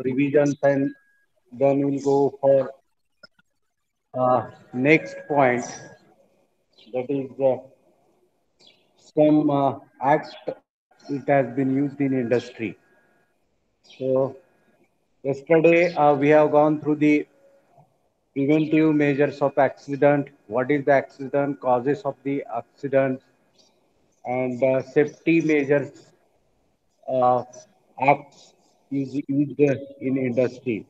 revisions, and then we'll go for next point, that is some act it has been used in industry. So yesterday we have gone through the preventive measures of accident, what is the accident, causes of the accident, and safety measures uh, acts used in industry.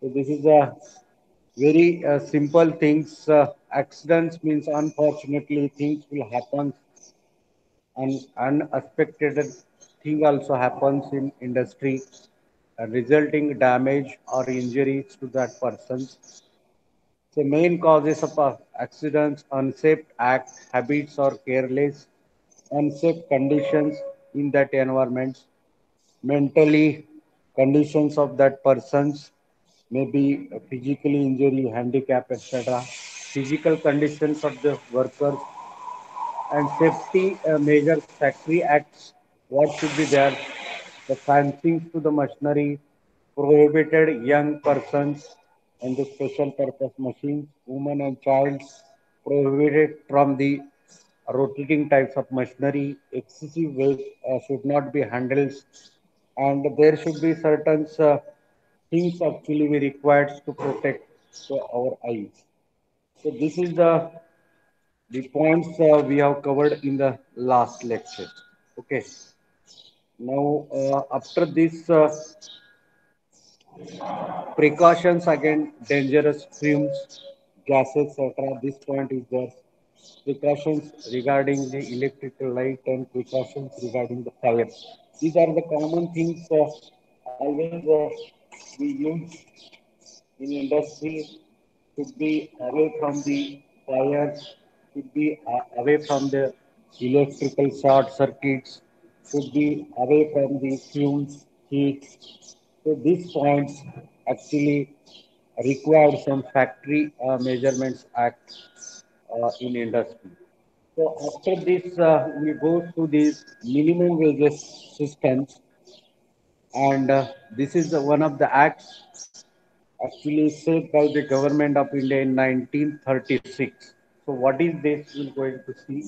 So this is a very simple things. Accidents means unfortunately things will happen, and unexpected thing also happens in industry, resulting damage or injuries to that person. The main causes of accidents: unsafe act, habits or careless, unsafe conditions in that environment, mentally conditions of that persons, maybe physically injury, handicap, etc. Physical conditions of the workers, and safety measures, factory acts, what should be there, the fencing to the machinery, prohibited young persons and the special purpose machines, women and child, prohibited from the rotating types of machinery, excessive weight should not be handled, and there should be certain things actually we required to protect our eyes. So this is the points we have covered in the last lecture. Okay. Now, after this, precautions against dangerous fumes, gases, etc. This point is there. Precautions regarding the electrical light and precautions regarding the fire. These are the common things always we use in industry. Should be away from the fires, should be away from the electrical short circuits, should be away from the fumes, heat. So these points actually required some factory measurements act in industry. So after this, we go to the minimum wages systems, and this is one of the acts actually set by the government of India in 1936. So what is this? We're going to see.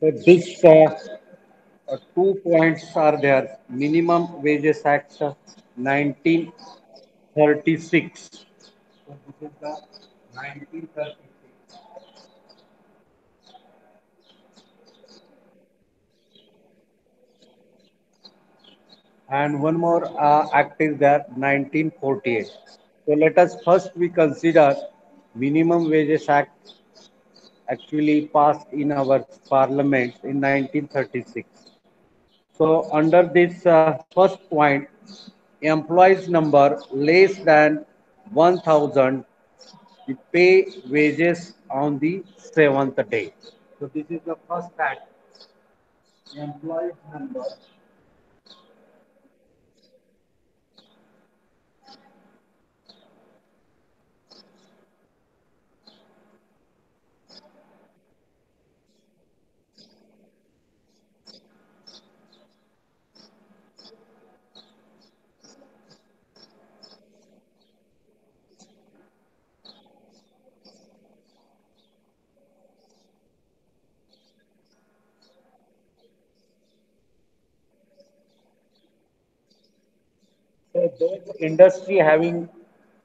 So this 2 points are there. Minimum Wages Act 1936. So this is the 1936. And one more act is there, 1948. So let us first we consider Minimum Wages Act actually passed in our parliament in 1936. So under this first point, employees number less than 1,000, we pay wages on the seventh day. So this is the first act. Employees number So those industry having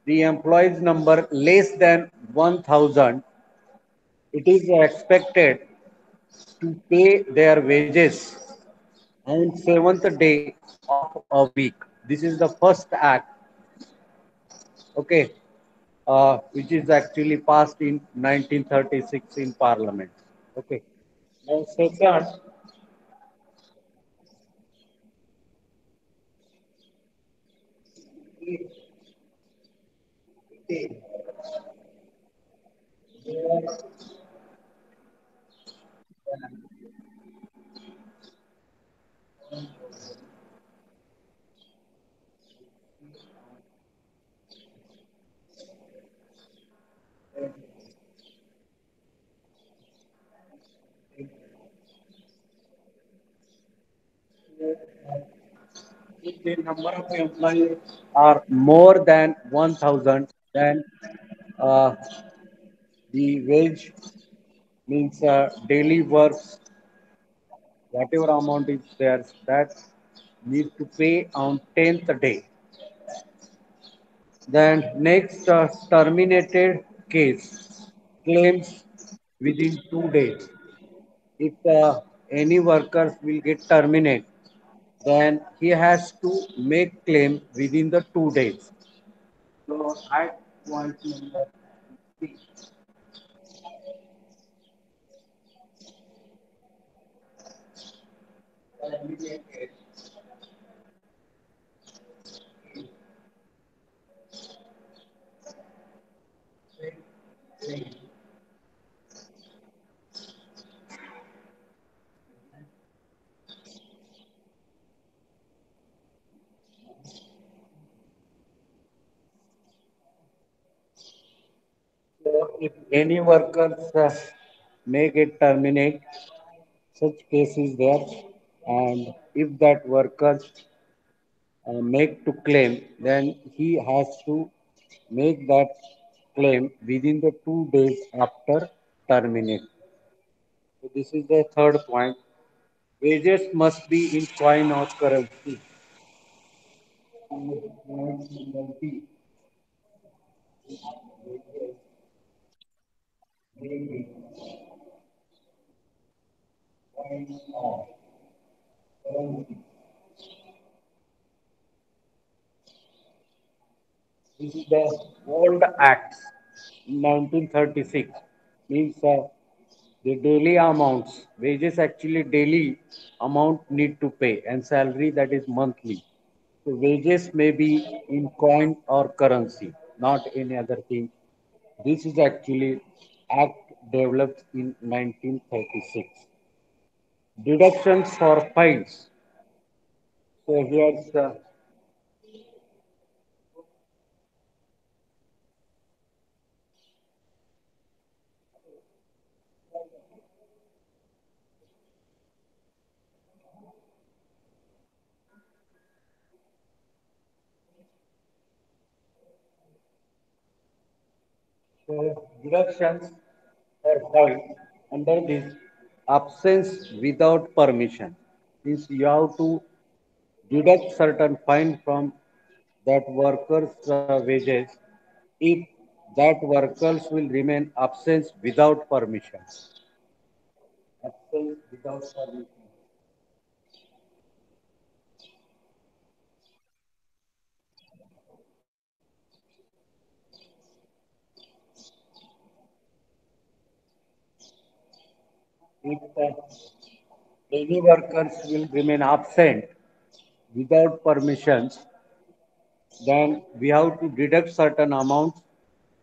the employees number less than 1,000, it is expected to pay their wages on seventh day of a week. This is the first act, okay, which is actually passed in 1936 in Parliament. Okay. Now, second, if the number of employees are more than 1,000, then uh, the wage means daily works, whatever amount is there, that need to pay on 10th day. Then next, terminated case claims within 2 days. If any workers will get terminated, then he has to make claim within the 2 days. So at point number three, so if any workers may get terminated, such case is there, and if that workers make to claim, then he has to make that claim within the 2 days after termination. So this is the third point. Wages must be in coin or currency. This is the old act, 1936. Means the daily amounts, wages actually daily amount need to pay, and salary that is monthly. So wages may be in coin or currency, not any other thing. This is actually act developed in 1936. Deductions for fines. So here's deductions or fines under this absence without permission. Means you have to deduct certain fine from that worker's wages if that workers will remain absent without permission. Absent without permission. If any workers will remain absent without permissions, then we have to deduct certain amounts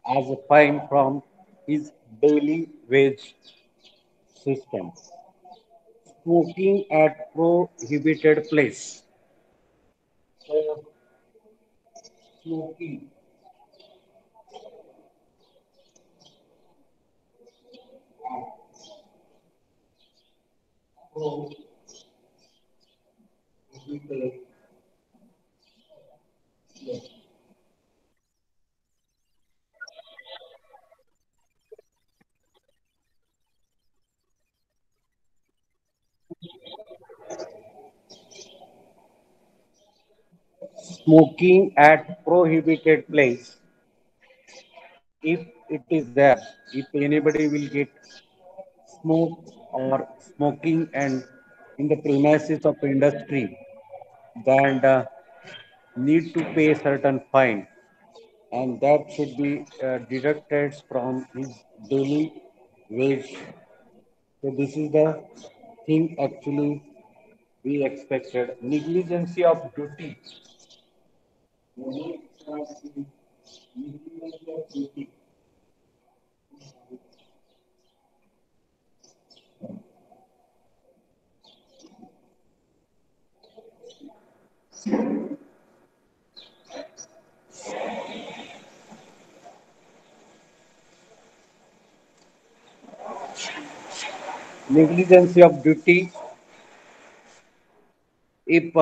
as a fine from his daily wage system. Smoking at prohibited place. So smoking prohibited. smoking at prohibited place, if it is there, if anybody will get smoke or smoking and in the premises of industry, then need to pay certain fine, and that should be deducted from his daily wage. So this is the thing actually we expected. Negligence of duty. Negligence of duty. If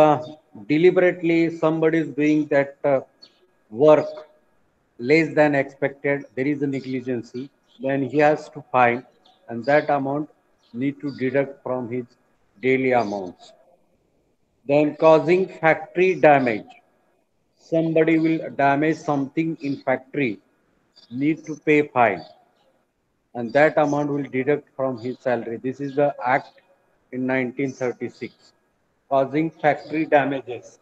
deliberately somebody is doing that work less than expected, there is a negligence, then he has to fine, and that amount need to deduct from his daily amounts. Then causing factory damage. Somebody will damage something in factory, need to pay fine, and that amount will deduct from his salary. This is the act in 1936. Causing factory damages.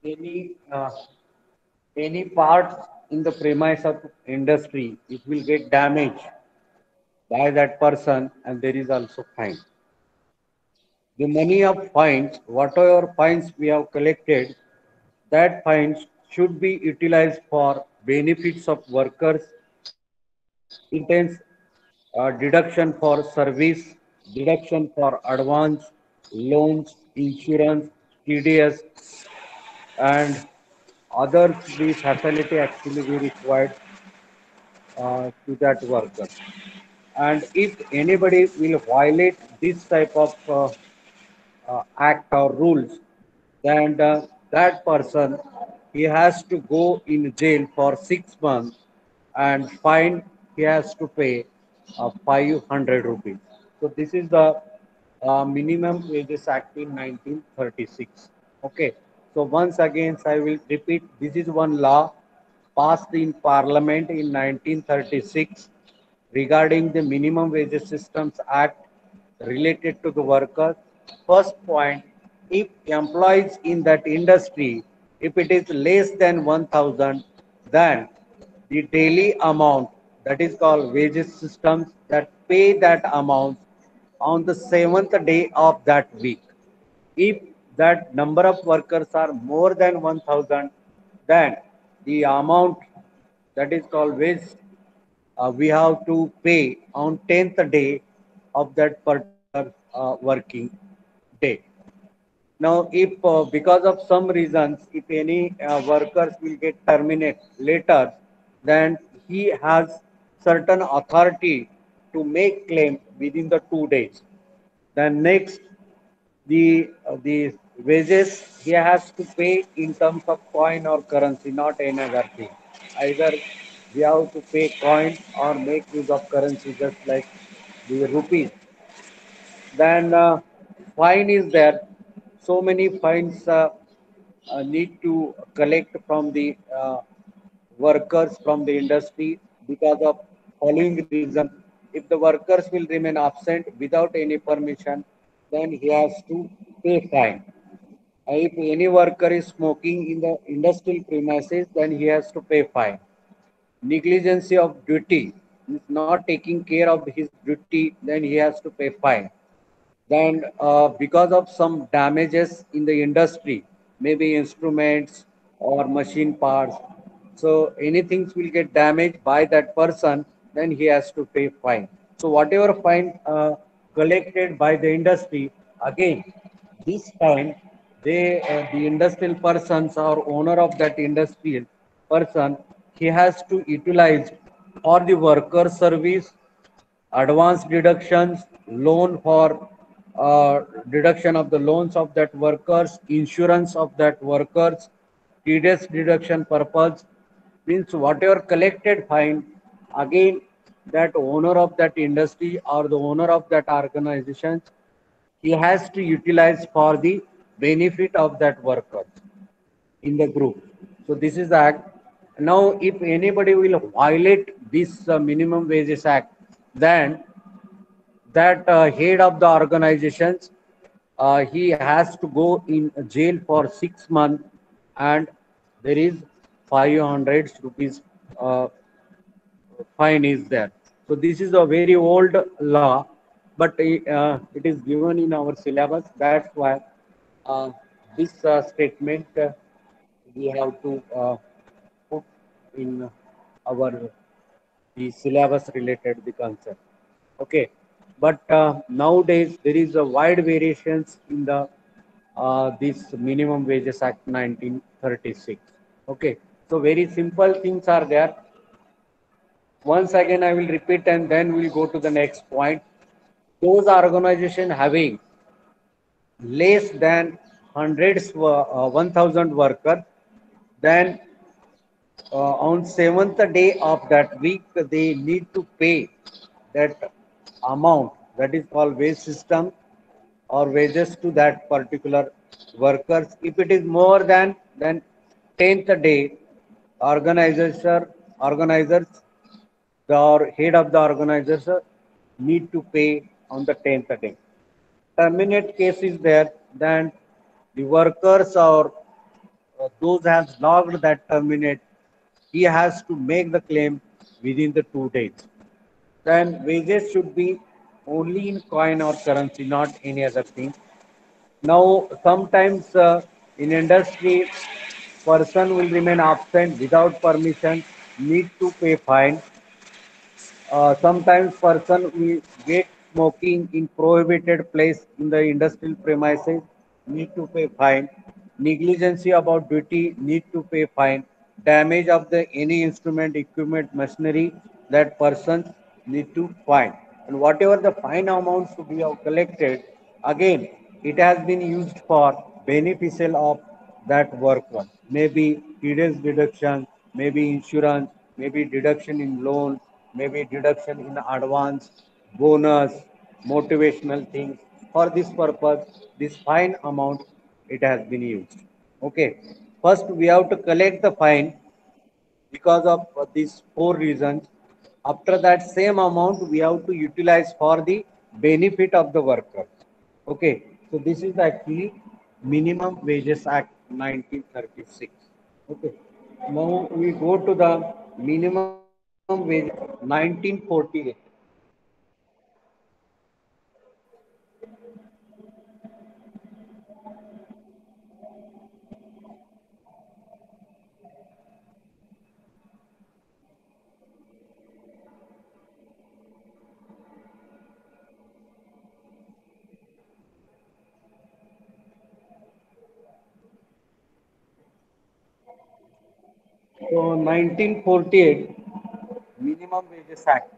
Any any part in the premise of industry, it will get damaged by that person, and there is also fine. The money of fines, whatever fines we have collected, that fines should be utilized for benefits of workers, maintenance, deduction for service, deduction for advance, loans, insurance, TDS, and others the facility actually we required to that worker. And if anybody will violate this type of act or rules, then that person he has to go in jail for 6 months, and fine he has to pay 500 rupees. So this is the minimum wages act in 1936. Okay. So once again I will repeat, this is one law passed in Parliament in 1936 regarding the Minimum Wages Systems Act related to the workers. First point, if employees in that industry, if it is less than 1,000, then the daily amount, that is called wages systems, that pay that amount on the seventh day of that week. If that number of workers are more than 1,000, then the amount, that is called wage, we have to pay on 10th day of that particular working day. Now, if because of some reasons, if any workers will get terminated later, then he has certain authority to make claim within the 2 days. Then next, the wages he has to pay in terms of coin or currency, not any other thing. Either we have to pay coin or make use of currency, just like the rupees. Then fine is there. So many fines need to collect from the workers from the industry because of following reason. If the workers will remain absent without any permission, then he has to pay fine. If any worker is smoking in the industrial premises, then he has to pay fine. Negligence of duty, is not taking care of his duty, then he has to pay fine. Then because of some damages in the industry, maybe instruments or machine parts, so anything will get damaged by that person, then he has to pay fine. So whatever fine collected by the industry, again this fine, the industrial persons or owner of that industrial person, he has to utilize for the worker service advance deductions, loan for deduction of the loans of that workers, insurance of that workers, TDS deduction purpose, means whatever collected fine, again that owner of that industry or the owner of that organization, he has to utilize for the benefit of that worker in the group. So this is the act. Now, if anybody will violate this minimum wages act, then that head of the organizations, he has to go in jail for 6 months, and there is 500 rupees fine is there. So this is a very old law, but it is given in our syllabus. That's why uh, this statement we have to put in our the syllabus related the concept. Okay, but nowadays there is a wide variations in the this minimum wages act 1936. Okay, so very simple things are there. Once again I will repeat and then we'll go to the next point. Those organizations having less than hundreds 1000 workers, then on seventh day of that week they need to pay that amount, that is called wage system or wages to that particular workers. If it is more than 10th day, organizers, the or head of the organization need to pay on the 10th day. Terminate case is there, then the workers or those has logged that terminate, he has to make the claim within the 2 days. Then wages should be only in coin or currency, not any other thing. Now, sometimes in industry, person will remain absent without permission, need to pay fine. Sometimes person will get smoking in prohibited place in the industrial premises, need to pay fine. Negligence about duty, need to pay fine. Damage of the any instrument, equipment, machinery, that person need to fine. And whatever the fine amounts to be collected, again it has been used for beneficial of that worker. Maybe TDS deduction, maybe insurance, maybe deduction in loan, maybe deduction in advance, bonus, motivational things. For this purpose, this fine amount it has been used. Okay. First, we have to collect the fine because of these four reasons. After that same amount, we have to utilize for the benefit of the workers. Okay. So this is actually Minimum Wages Act 1936. Okay. Now we go to the Minimum Wage 1948. So 1948 Minimum Wages Act.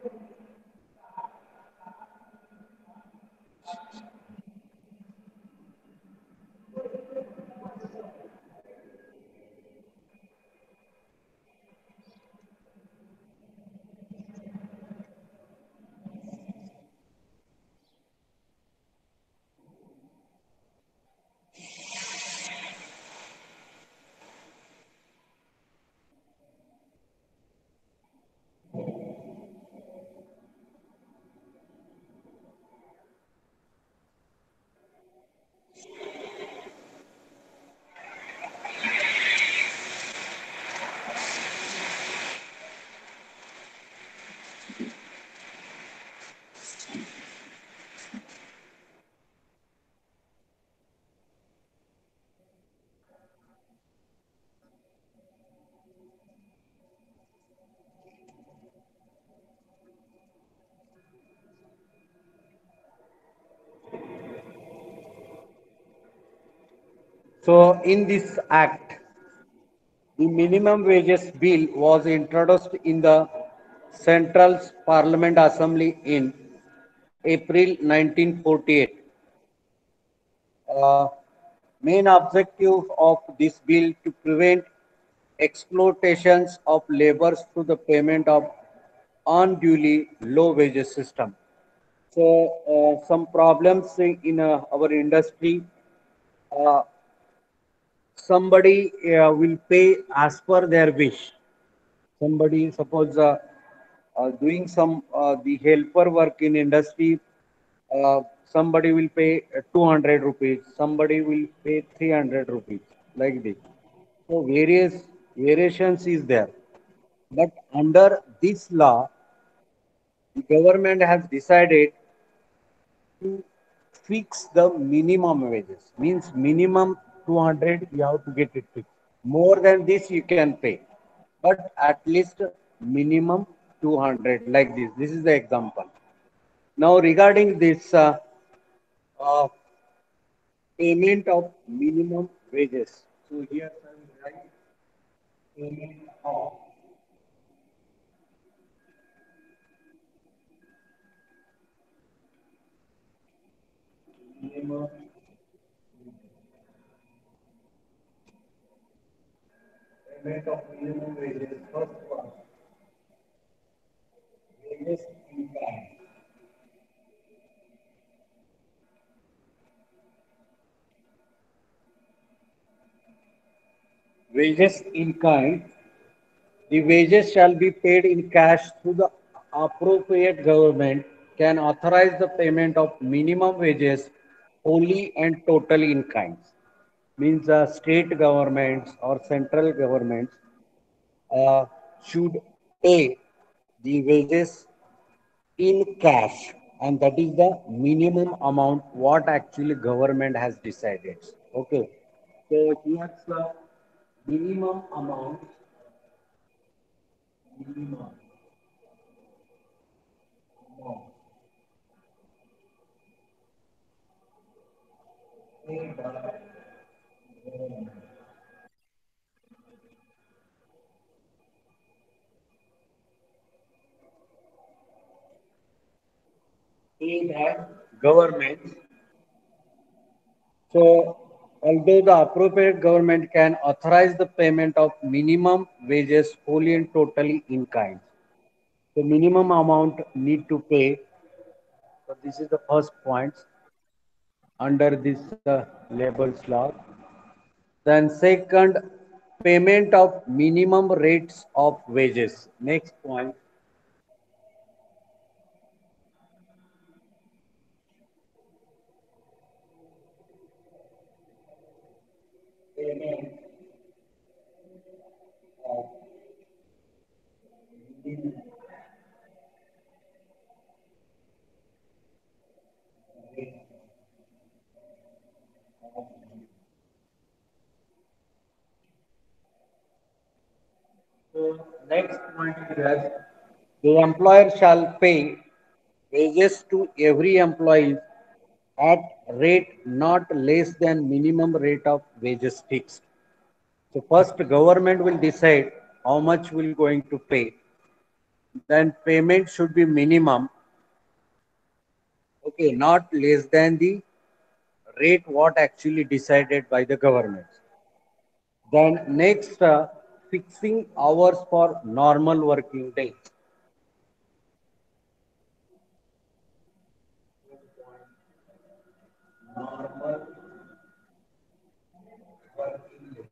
So in this act, the minimum wages bill was introduced in the Central Parliament Assembly in April 1948. Uh, Main objective of this bill to prevent exploitations of labor through the payment of unduly low wages system. So some problems in our industry, uh, somebody will pay as per their wish. Somebody suppose doing some the helper work in industry, somebody will pay 200 rupees, somebody will pay 300 rupees, like this. So various variations is there. But under this law, the government has decided to fix the minimum wages. Means minimum 200 you have to get it fixed. More than this you can pay, but at least minimum 200, like this. This is the example. Now regarding this uh, payment of minimum wages. So here I will write payment of minimum payment of minimum wages. First one, wages in kind. Wages in kind. The wages shall be paid in cash through the appropriate government can authorize the payment of minimum wages wholly and totally in kind. Means state governments or central governments uh, should pay the wages in cash, and that is the minimum amount what actually government has decided. Okay, so here's the minimum amount, minimum amount paid by government. Paid by government. So, although the appropriate government can authorize the payment of minimum wages wholly and totally in kind. The minimum amount need to pay. So this is the first point under this labels law. Then second, payment of minimum rates of wages. Next point, payment of minimum rate. So next point is that the employer shall pay wages to every employee at rate not less than minimum rate of wages fixed. So first government will decide how much will going to pay. Then payment should be minimum, okay, not less than the rate what actually decided by the government. Then next, fixing hours for normal working day. Normal working day.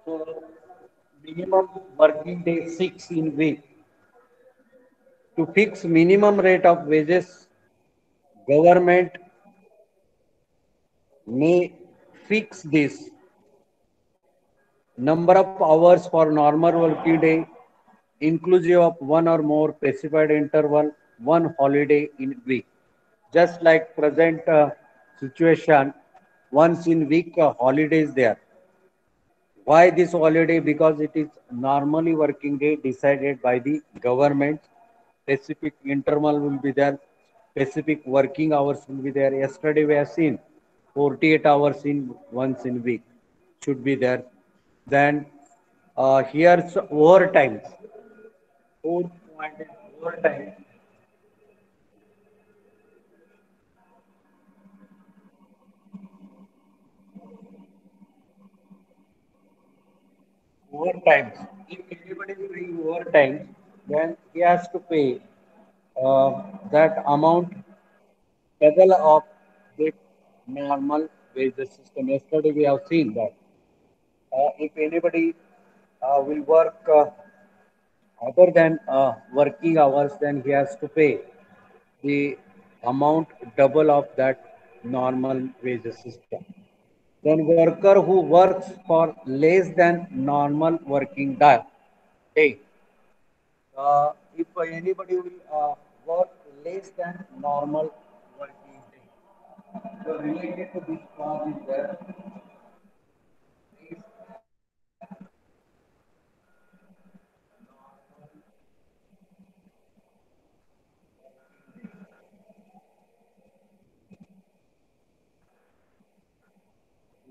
So minimum working day 6 in week. To fix minimum rate of wages, government may fix this number of hours for normal working day, inclusive of one or more specified interval, one holiday in week. Just like present situation, once in week holiday is there. Why this holiday? Because it is normally working day decided by the government. Specific interval will be there. Specific working hours will be there. Yesterday we have seen 48 hours in once in week should be there. Then here's overtime. Fourth point is overtime. Overtime. If anybody is doing overtime, then he has to pay that amount double of the normal wages system. Yesterday we have seen that if anybody will work other than working hours, then he has to pay the amount double of that normal wages system. Then worker who works for less than normal working day. If anybody will work less than normal working day, so related to this clause is there.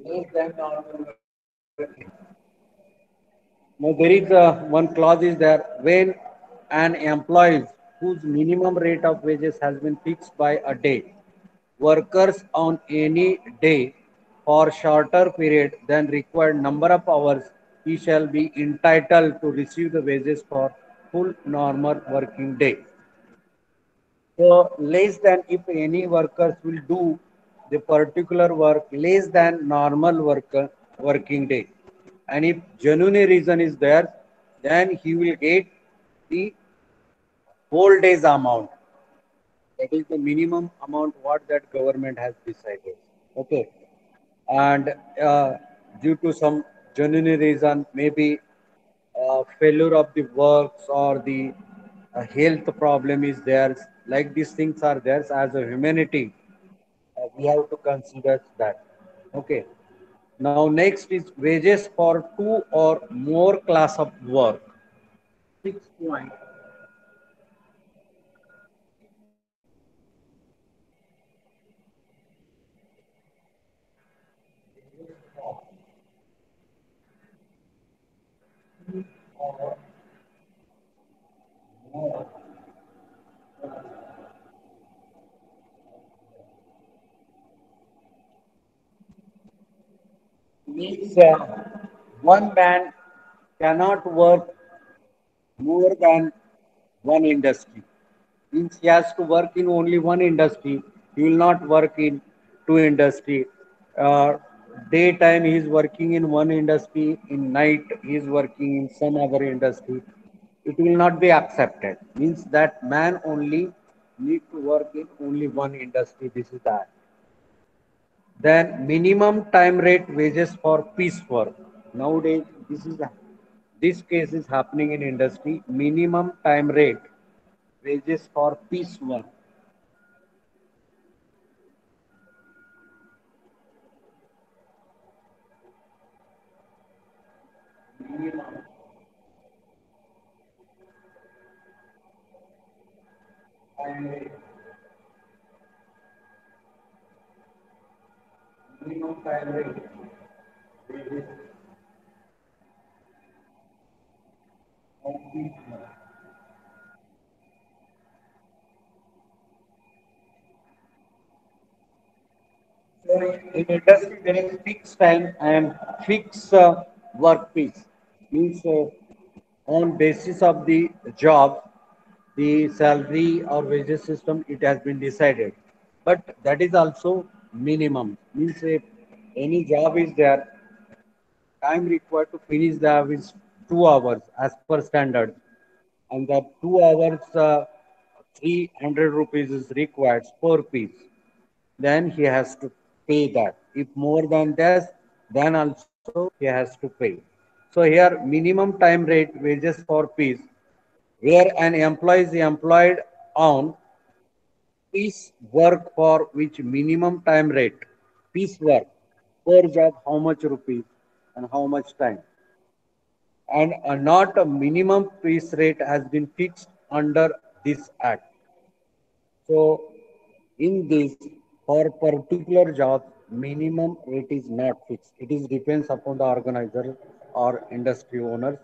Less than normal working. Now there is one clause is there when an employee whose minimum rate of wages has been fixed by a day workers on any day for shorter period than required number of hours, he shall be entitled to receive the wages for full normal working day. So less than if any workers will do the particular work less than normal working day. And if genuine reason is there, then he will get the whole day's amount. That is the minimum amount what that government has decided. Okay. And due to some genuine reason, maybe failure of the works or the health problem is there, like these things are there as a humanity, we have to consider that. Okay. Now next is wages for two or more class of work. 6 point. Means one man cannot work more than one industry. Means he has to work in only one industry. He will not work in two industry. Uh, Daytime he is working in one industry. In night he is working in some other industry. It will not be accepted. Means that man only need to work in only one industry. This is that. Then minimum time rate wages for piece work. Nowadays, this case is happening in industry. Minimum time rate wages for piece work. Time rate, minimum time rate wages for piece work. So in industry there is fixed time and fixed work piece. Means on basis of the job, the salary or wages system it has been decided. But that is also minimum. Means if any job is there, time required to finish the job is 2 hours as per standard, and that 2 hours 300 rupees is required per piece. Then he has to pay that. If more than that, then also he has to pay. So here minimum time rate wages for piece, where an employee is employed on piece work for which minimum time rate, piece work per job how much rupees and how much time, and not a minimum piece rate has been fixed under this act. So in this, for particular jobs, minimum rate is not fixed. It is depends upon the organizer. or industry owners.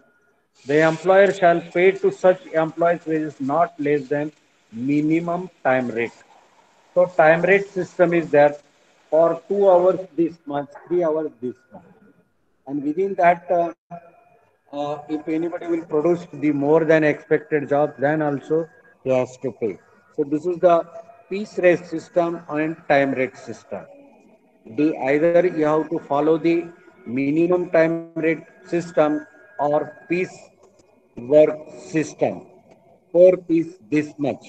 The employer shall pay to such employees wages not less than minimum time rate. So time rate system is there for 2 hours this month, 3 hours this month, and within that, if anybody will produce the more than expected job, then also he has to pay. So this is the piece rate system and time rate system. The either you have to follow the minimum time rate system or piece work system. 4 piece this much,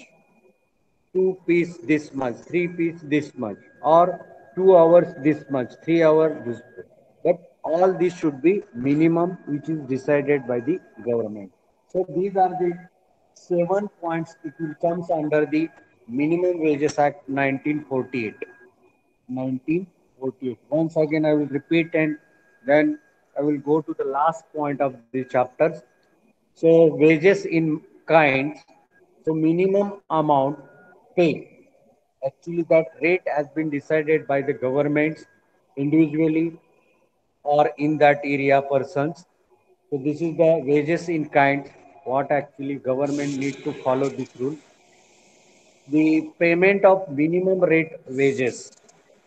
2 piece this much, 3 piece this much, or 2 hours this much, 3 hours this much. But all this should be minimum, which is decided by the government. So these are the 7 points. It will comes under the Minimum Wages Act 1948. 1948. Once again, I will repeat and then I will go to the last point of the chapters. So wages in kinds. So minimum amount pay. Actually, that rate has been decided by the governments individually or in that area persons. So this is the wages in kind. What actually government need to follow this rule. The payment of minimum rate wages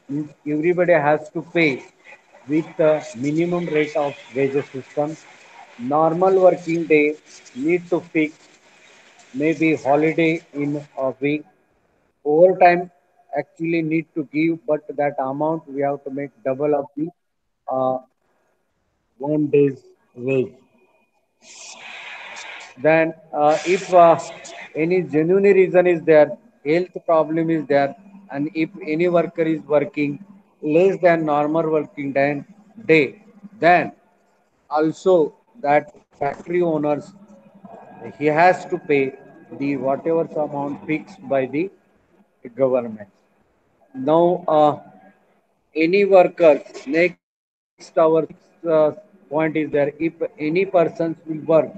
means everybody has to pay with the minimum rate of wages system. Normal working day need to fix, maybe holiday in a week. Overtime actually need to give, but that amount we have to make double of the uh, 1 day's wage. Then if any genuine reason is there, health problem is there, and if any worker is working less than normal working day, then also that factory owners, he has to pay the whatever amount fixed by the government. Now any worker, next our point is there, if any persons will work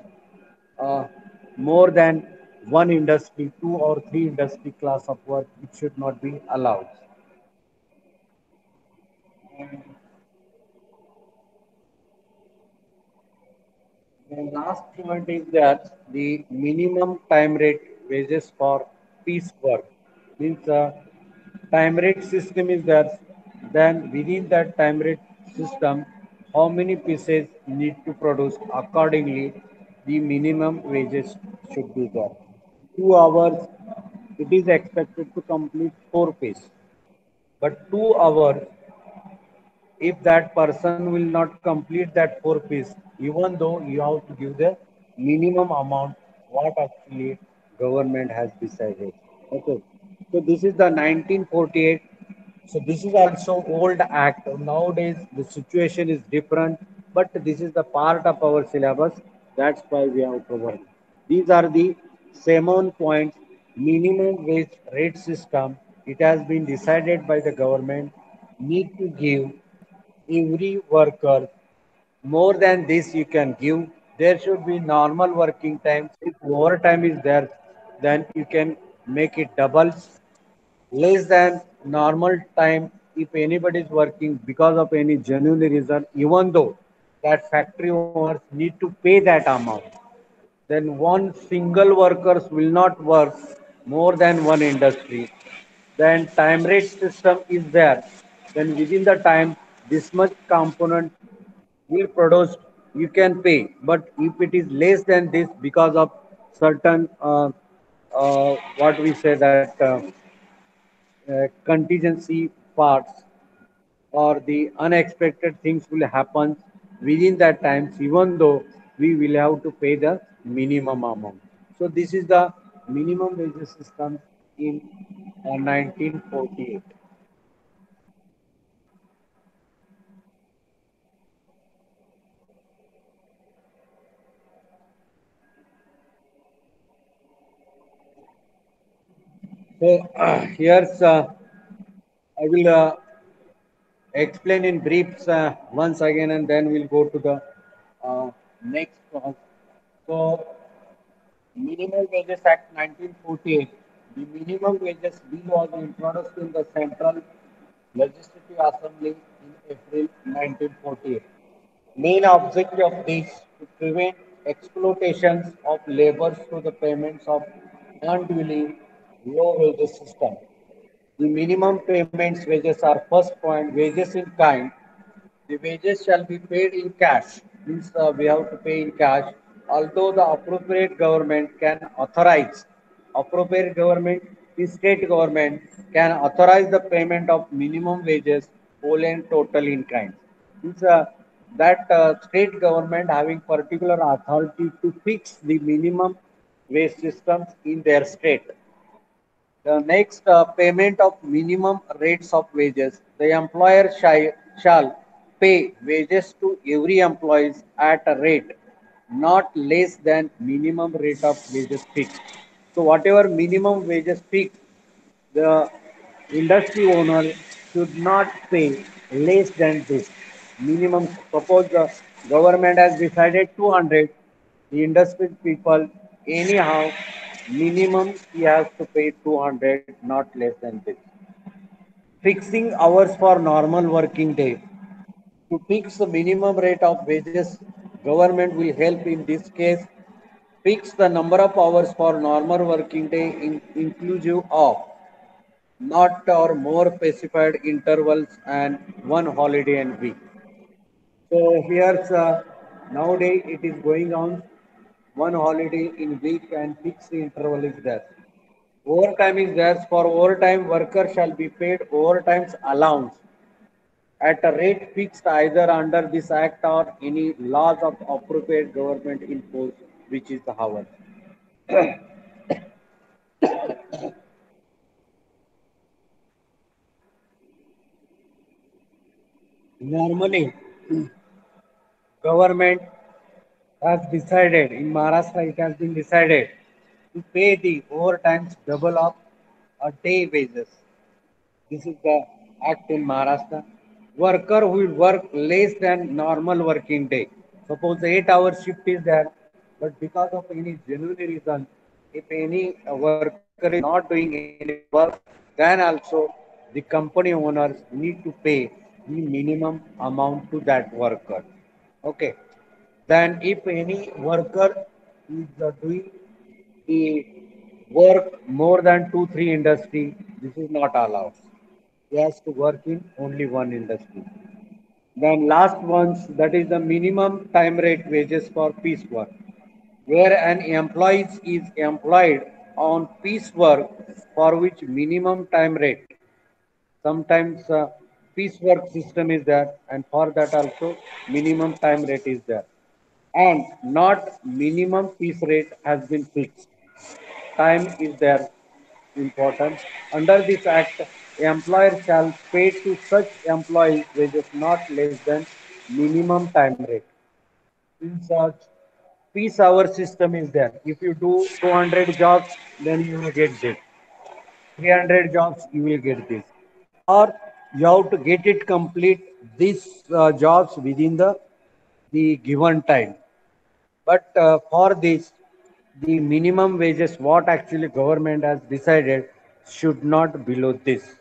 uh, more than one industry, 2 or 3 industry class of work, it should not be allowed. The last point is that the minimum time rate wages for piece work means time rate system is there. Then within that time rate system, how many pieces need to produce accordingly, the minimum wages should be there. 2 hours, it is expected to complete 4 pieces, but 2 hours, if that person will not complete that 4 piece, even though you have to give the minimum amount what actually government has decided. Okay, so this is the 1948. So this is also old act. Nowadays the situation is different, but this is the part of our syllabus. That's why we have covered. These are the 7 points. Minimum wage rate system. It has been decided by the government. Need to give every worker more than this you can give. There should be normal working times. If overtime is there, then you can make it doubles. Less than normal time, if anybody is working because of any genuine reason, even though that factory owners need to pay that amount, then one single workers will not work more than one industry. Then time rate system is there. Then within the time, this much component will produce, you can pay. But if it is less than this because of certain what we say that contingency parts or the unexpected things will happen within that times, even though we will have to pay the minimum amount. So this is the minimum wage system in 1948. So here's I will explain in briefs once again, and then we'll go to the next one. So Minimum Wages Act 1948. The minimum wages bill was introduced in the Central Legislative Assembly in April 1948. Main objective of this to prevent exploitations of labor through the payments of unduly low wages system. The minimum payments wages are first point wages in kind. The wages shall be paid in cash. Means we have to pay in cash. Although the appropriate government, the state government can authorize the payment of minimum wages whole and total in kind. Means that state government having particular authority to fix the minimum wage systems in their state. The next payment of minimum rates of wages. The employer shall pay wages to every employee at a rate not less than minimum rate of wages fixed. So whatever minimum wages fixed, the industry owner should not pay less than this minimum. Suppose the government has decided 200, the industry people anyhow minimum he has to pay 200, not less than this. Fixing hours for normal working day. To fix the minimum rate of wages, government will help in this case. Fix the number of hours for normal working day inclusive of not or more specified intervals and one holiday and week. So here's nowadays it is going on one holiday in week and fixed interval is there. Overtime is there. For overtime, worker shall be paid overtime's allowance at a rate fixed either under this act or any laws of appropriate government imposed, which is the hour. Normally, government has decided in Maharashtra, it has been decided to pay the overtimes double of a day wages. This is the act in Maharashtra. Worker who will work less than normal working day. Suppose the 8 hour shift is there, but because of any genuine reason, if any worker is not doing any work, then also the company owners need to pay the minimum amount to that worker. Okay. Then if any worker is doing the work more than two, three industry, this is not allowed. He has to work in only one industry. Then last ones, that is the minimum time rate wages for piece work, where an employee is employed on piece work for which minimum time rate. Sometimes piece work system is there, and for that also minimum time rate is there, and not minimum piece rate has been fixed. Time is there important. Under this act, employer shall pay to such employees wages not less than minimum time rate. In such piece hour system is there. If you do 200 jobs, then you will get this. 300 jobs, you will get this. Or you have to get it complete these jobs within the given time. But for this, the minimum wages, what actually government has decided, should not below this.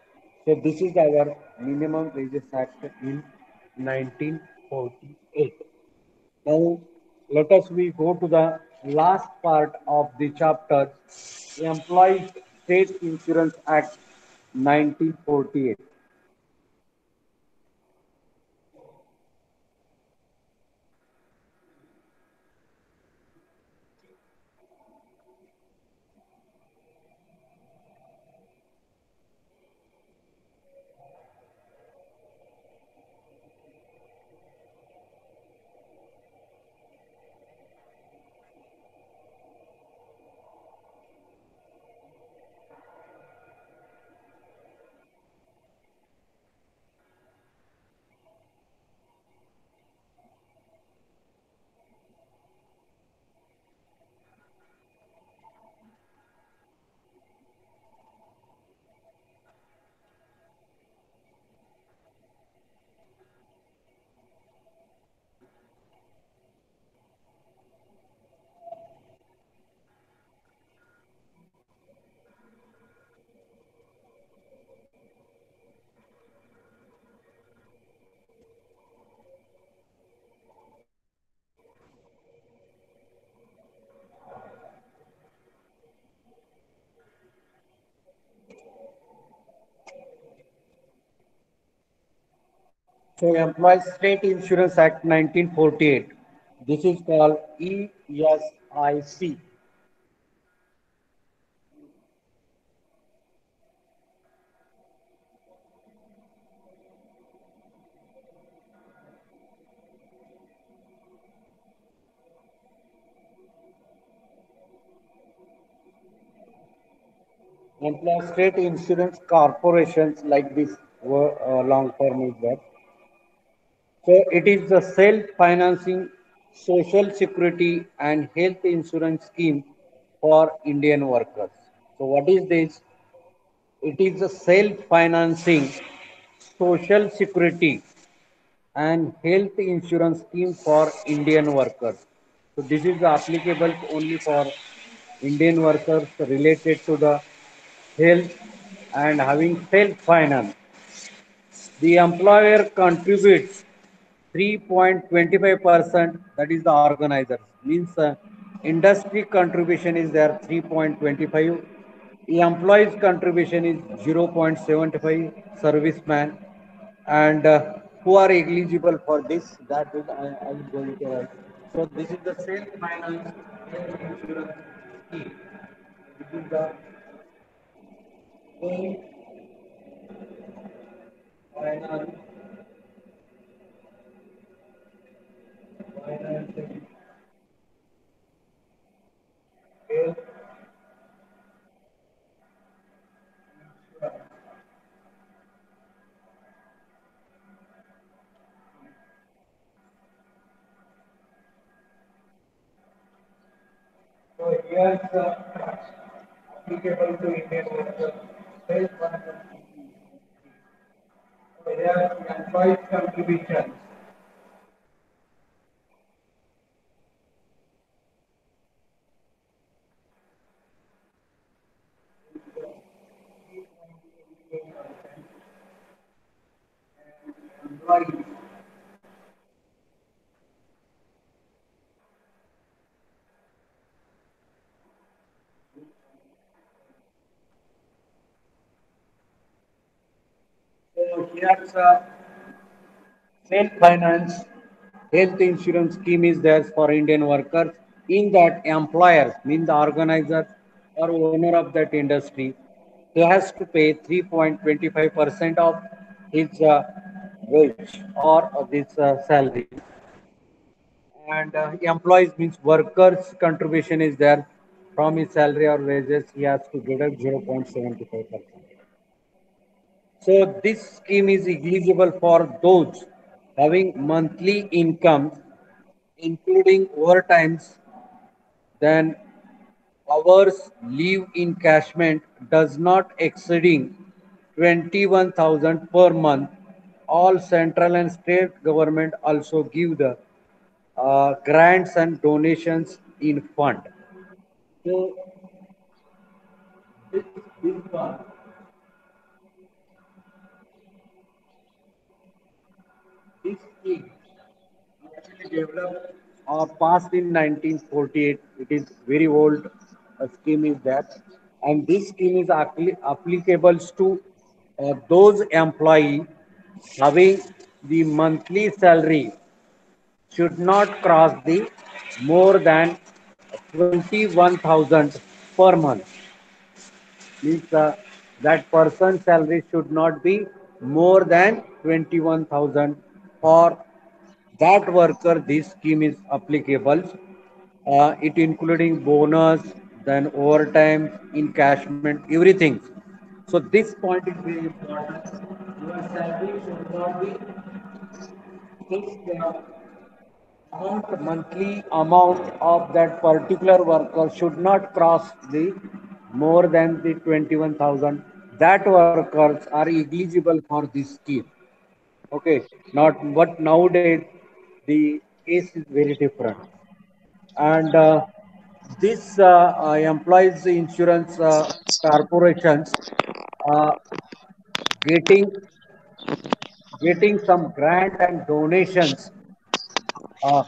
So this is our minimum wages act in 1948. Now let us we go to the last part of the chapter, Employees State Insurance Act 1948. So Employees State Insurance Act 1948. This is called ESIC. Employees State Insurance Corporations like this long term is there. So it is the self-financing social security and health insurance scheme for Indian workers. So what is this? It is a self-financing social security and health insurance scheme for Indian workers. So this is applicable only for Indian workers related to the health and having self-finance. The employer contributes 3.25%, that is the organizer. Means industry contribution is there 3.25, the employees contribution is 0.75, serviceman, and who are eligible for this, that is I will going to write. So this is the self-finance health insurance scheme. This is the self-finance financing health. So here applicable to Indian workers, self-finance. So here employees contribution. Employees. So here's self-finance health insurance scheme is there for Indian workers. In that, employers, mean the organizer or owner of that industry, he has to pay 3.25% of his wage or of his salary. And employees means workers' contribution is there from his salary or wages. He has to deduct 0.75%. So this scheme is eligible for those having monthly incomes, including overtimes, then hours leave encashment does not exceeding 21,000 per month. All central and state government also give the grants and donations in fund. So this fund, this scheme actually developed or passed in 1948. It is very old scheme is that, and this scheme is applicable to those employee having the monthly salary should not cross the more than 21,000 per month. Means that person's salary should not be more than 21,000 for that worker. This scheme is applicable. It including bonus, then overtime, encashment, everything. So this point is very important. Your salary should not be fixed amount, monthly amount of that particular worker should not cross the more than the 21,000. That workers are eligible for this scheme. Okay, not but nowadays the case is very different. And this employees insurance corporations uh, getting getting some grant and donations, uh,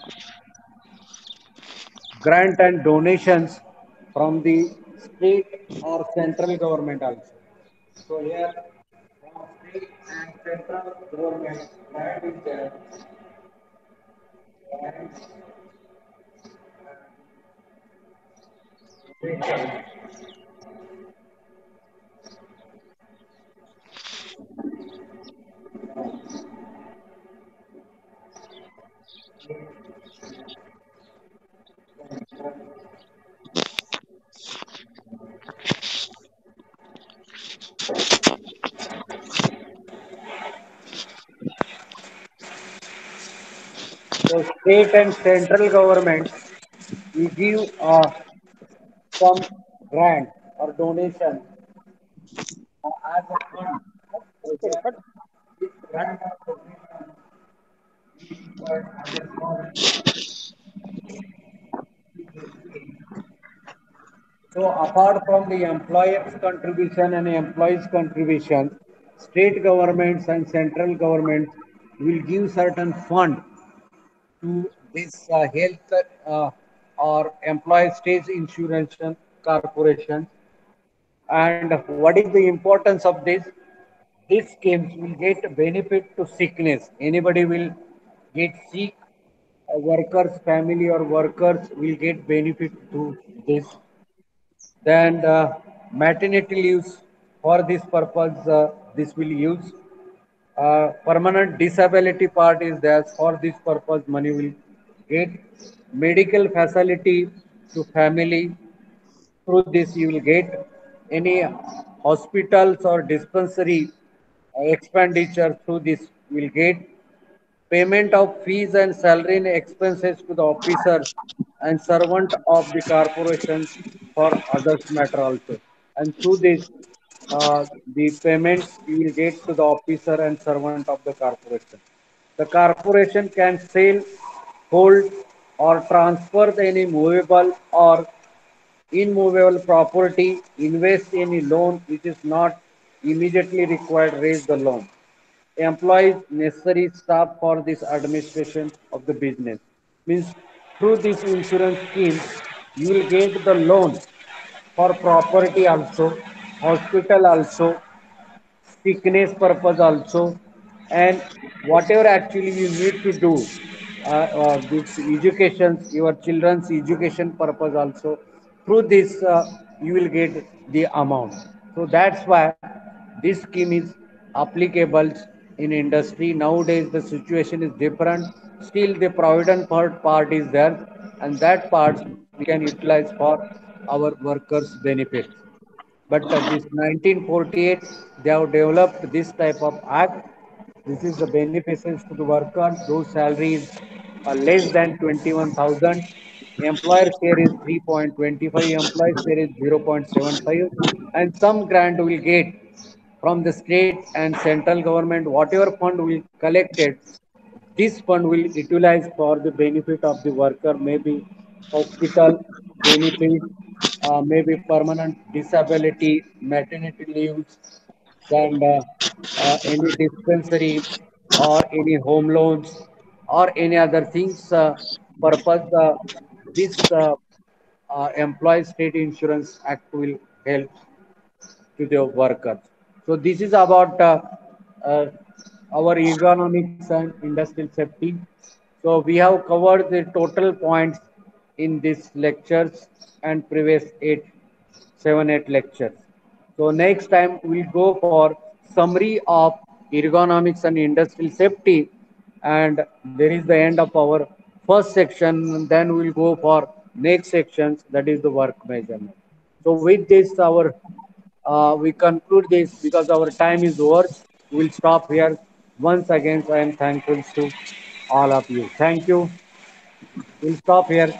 grant and donations from the state or central government also. So here So state and central government, we give some grant or donation as a fund. So Sorry, but this grant or donation is required as a fund. So apart from the employer's contribution and employees' contribution, state governments and central governments will give certain fund to this health or employee state insurance corporation. And what is the importance of this? These schemes will get benefit to sickness. Anybody will get sick, workers, family or workers will get benefit through this. Then maternity leaves for this purpose, this will use. Permanent disability part is there for this purpose money will get. Medical facility to family through this you will get. Any hospitals or dispensary expenditure through this will get. Payment of fees and salary and expenses to the officers and servant of the corporation for others matter also. And through this, the payments you will get to the officer and servant of the corporation. The corporation can sell, hold, or transfer any movable or immovable property, invest in a loan which is not immediately required, raise the loan. Employees necessary staff for this administration of the business. Means through this insurance scheme, you will get the loan for property also, hospital also, sickness purpose also, and whatever actually you need to do, this education, your children's education purpose also, through this you will get the amount. So that's why this scheme is applicable in industry. Nowadays the situation is different. Still the provident part is there, and that part we can utilize for our workers' benefits. But this 1948, they have developed this type of act. This is the beneficence to the workers. Those salaries are less than 21,000. Employer share is 3.25. Employee share is 0.75. And some grant will get from the state and central government. Whatever fund will collected, this fund will utilize for the benefit of the worker, maybe hospital benefit, maybe permanent disability, maternity leaves, and any dispensary or any home loans or any other things purpose. This Employee State Insurance Act will help to the workers. So this is about uh, our ergonomics and industrial safety. So we have covered the total points in these lectures and previous 7, 8 lectures. So next time we'll go for summary of ergonomics and industrial safety, and there is the end of our first section. Then we'll go for next sections, that is the work measurement. So with this, we conclude this because our time is over. We'll stop here. Once again, I am thankful to all of you. Thank you. We'll stop here.